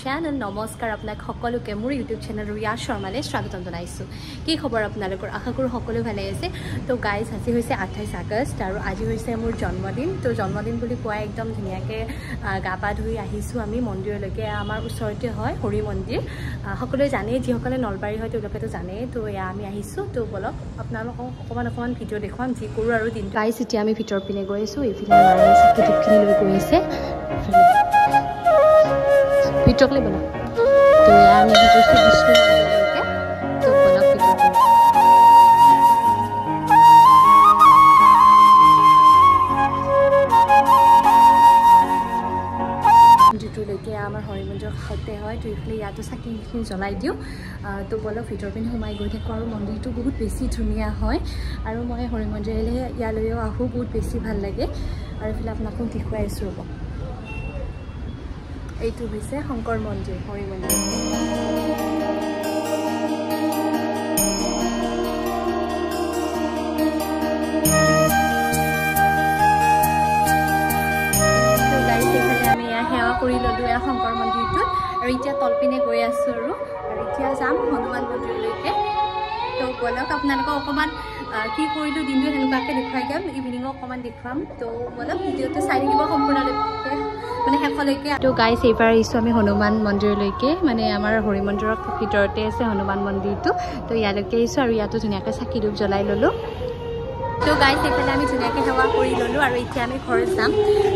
channel. নমস্কাৰ আপোনাক সকলোকে মোৰ YouTube channel ৰিয়া শৰ্মালে স্বাগতম জনাইছো কি খবৰ আপোনালোকৰ আশা কৰো সকলো ভালে আছে তো গাইস আজি হৈছে 28 আগষ্ট আৰু আজি হৈছে মোৰ জন্মদিন তো জন্মদিন বুলি কোৱা একদম ধুনিয়াকে গাপা ধুই আহিছো আমি মন্দিৰলৈকে আমাৰ ওচৰতে হয় হৰি মন্দিৰ সকলোৱে জানে যি সকলে নলবাৰী হয় তেওঁলোকেতো জানে তো এয়া আমি আহিছো তো বলক আপোনালোকক অকমান ভিডিও দেখুৱাম যি কৰো আৰু দিন গাইস এতিয়া আমি ভিতৰ পিনে গৈ আছো এইফালে মাৰে চাকিখিনি লৈ গৈ আছে ভিতৰলৈ বলা তো আমি গৈছো বিষ্ণু মন্দিৰলৈকে তো বলক ভিতৰলৈকে আমাৰ হৰি মন্দিৰৰ কাষতে হয় তো এইফালে ইয়াতো চাকিখিনি জ্বলাই দিওঁ তো বলক ভিতৰ পিনে সোমাই গৈ থাকোঁ আৰু মন্দিৰটো বহুত বেছি ধুনীয়া হয় আৰু মই হৰি মন্দিৰলৈ ইয়ালৈও আহোঁ বহুত বেছি ভাল লাগে আৰু এইফালে আপোনাকো দেখুৱাই আছোঁ ৰ'ব এইটো হৈছে শংকৰ মন্দিৰ হৰি মন্দিৰ সেৱা কৰি ললো এয়া শংকৰ মন্দিৰটোত আৰু এতিয়া তলপিনে গৈ আছোঁ আৰু এতিয়া যাম হনুমান মন্দিৰলৈকে তো বলক আপোনালোকক অকণমান কি কৰিলোঁ দিনটো সেনেকুৱাকৈ দেখুৱাই যাম ইভিনিঙো অকণমান দেখুৱাম তো বলক ভিডিঅ'টো চাই থাকিব সম্পূৰ্ণলৈকে মানে শেষলৈকে তো গাইছ এইবাৰ আহিছোঁ আমি হনুমান মন্দিৰলৈকে মানে আমাৰ হৰি মন্দিৰৰ ভিতৰতে আছে হনুমান মন্দিৰটো তো ইয়ালৈকে আহিছোঁ আৰু ইয়াতো ধুনীয়াকৈ চাকি ধূপ জ্বলাই ল'লোঁ তো গাইছ এইফালে আমি ধুনীয়াকৈ সেৱা কৰি ল'লোঁ আৰু এতিয়া আমি ঘৰত যাম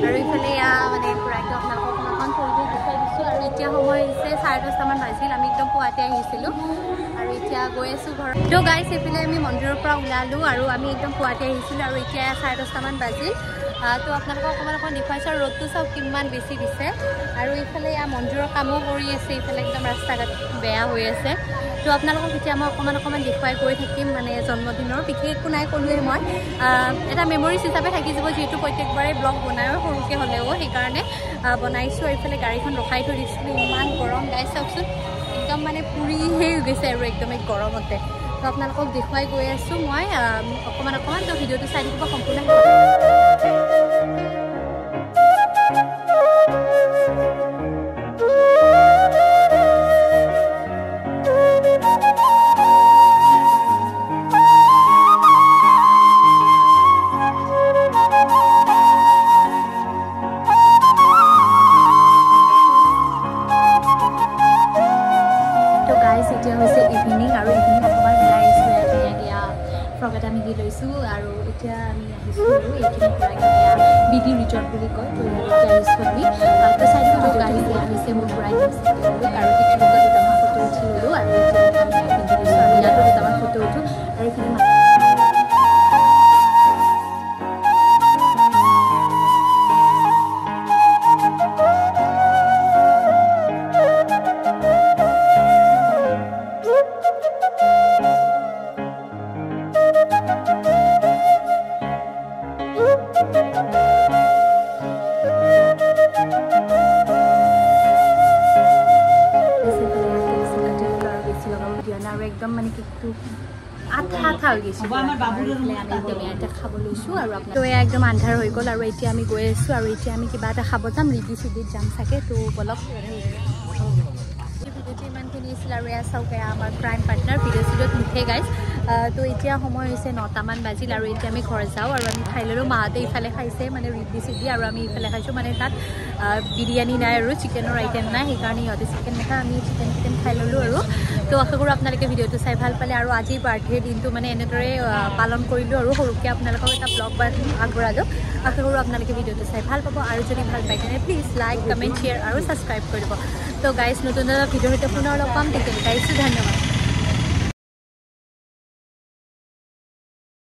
আৰু এইফালে এয়া মানে পূৰা একদম আপোনালোকক অকণমান পৰিৱেশ দেখুৱাই দিছোঁ আৰু এতিয়া সময় হৈছে 10:30মান বাজিল আমি একদম পুৱাতে আহিছিলোঁ আৰু এতিয়া গৈ আছোঁ ঘৰত তো গাইছ এইফালে আমি মন্দিৰৰ পৰা ওলালোঁ আৰু আমি একদম পুৱাতে আহিছিলোঁ আৰু এতিয়া 10:30মান বাজিল তো আপোনালোকক অকণমান দেখুৱাইছোঁ আৰু ৰ'দটো চাওক কিমান বেছি দিছে আৰু এইফালে এয়া মন্দিৰৰ কামো কৰি আছে এইফালে একদম ৰাস্তা ঘাট বেয়া হৈ আছে তো আপোনালোকক এতিয়া মই অকণমান দেখুৱাই গৈ থাকিম মানে জন্মদিনৰ বিশেষ একো নাই ক'লোৱে মই এটা মেমৰিজ হিচাপে থাকি যাব যিহেতু প্ৰত্যেকবাৰে ব্লগ বনায়ো সৰুকৈ হ'লেও সেইকাৰণে বনাইছোঁ এইফালে গাড়ীখন ৰখাই থৈ দিছিলোঁ ইমান গৰম গাই চাওকচোন একদম মানে পুৰিহে হৈ গৈছে আৰু একদম এই গৰমতে তো আপোনালোকক দেখুৱাই গৈ আছোঁ মই অকণমান তো ভিডিঅ'টো চাই থাকিব সম্পূৰ্ণ এতিয়া হৈছে ইভিনিং আৰু ইভিনিং অকণমান ওলাই আহিছোঁ ধুনীয়াকৈ ফ্ৰক এটা মিলি লৈছোঁ আৰু এতিয়া আমি আহিছোঁ আৰু এইখিনি পূৰা বিডি ৰিজৰ্ট বুলি কয় তো ইয়ালৈকে আহিছোঁ আমি তো চাইডত গাড়ী দিয়া হৈছে মোৰ পূৰা আৰু সেইখিনিত দুটামান ফটো উঠি ল'লোঁ আৰু এতিয়া পিন্ধি দিছোঁ আৰু ইয়াতো দুটামান ফটো উঠোঁ আৰু এইখিনি আৰু একদম মানে কেকটো আঠা হৈ গৈছে এটা খাব লৈছোঁ আৰু তো এয়া একদম আন্ধাৰ হৈ গ'ল আৰু এতিয়া আমি গৈ আছোঁ আৰু এতিয়া আমি কিবা এটা খাব যাম ৰিদি চিডিত যাম চাগে তো বলক ভিডিঅ'টো ইমানখিনি আছিল আৰু এয়া চাওক এয়া আমাৰ ক্ৰাইম পাৰ্টনাৰ ভিডিঅ' চিডিঅ'ত নুঠে গাইছ তো এতিয়া সময় হৈছে 9টামান বাজিল আৰু এতিয়া আমি ঘৰ যাওঁ আৰু আমি খাই ল'লোঁ মাহঁতে ইফালে খাইছে মানে ৰিদি চিডি আৰু আমি ইফালে খাইছোঁ মানে তাত বিৰিয়ানী নাই আৰু চিকেনৰ আইটেম নাই সেইকাৰণে সিহঁতে চিকেন নাখায় আমি চিকেন খাই ল'লোঁ আৰু তো আশা কৰোঁ আপোনালোকে ভিডিঅ'টো চাই ভাল পালে আৰু আজি বাৰ্থডে দিনটো মানে এনেদৰে পালন কৰিলোঁ আৰু সৰুকৈ আপোনালোকক এটা ব্লগ আগবঢ়ালোঁ আশা কৰোঁ আপোনালোকে ভিডিঅ'টো চাই ভাল পাব আৰু যদি ভাল পায় তেনে প্লিজ লাইক কমেণ্ট শ্বেয়াৰ আৰু ছাবস্ক্ৰাইব কৰিব তো গাইজ নতুন ভিডিঅ'ৰ সৈতে পুনৰ লগ পাম তেতিয়া গাইছোঁ ধন্যবাদ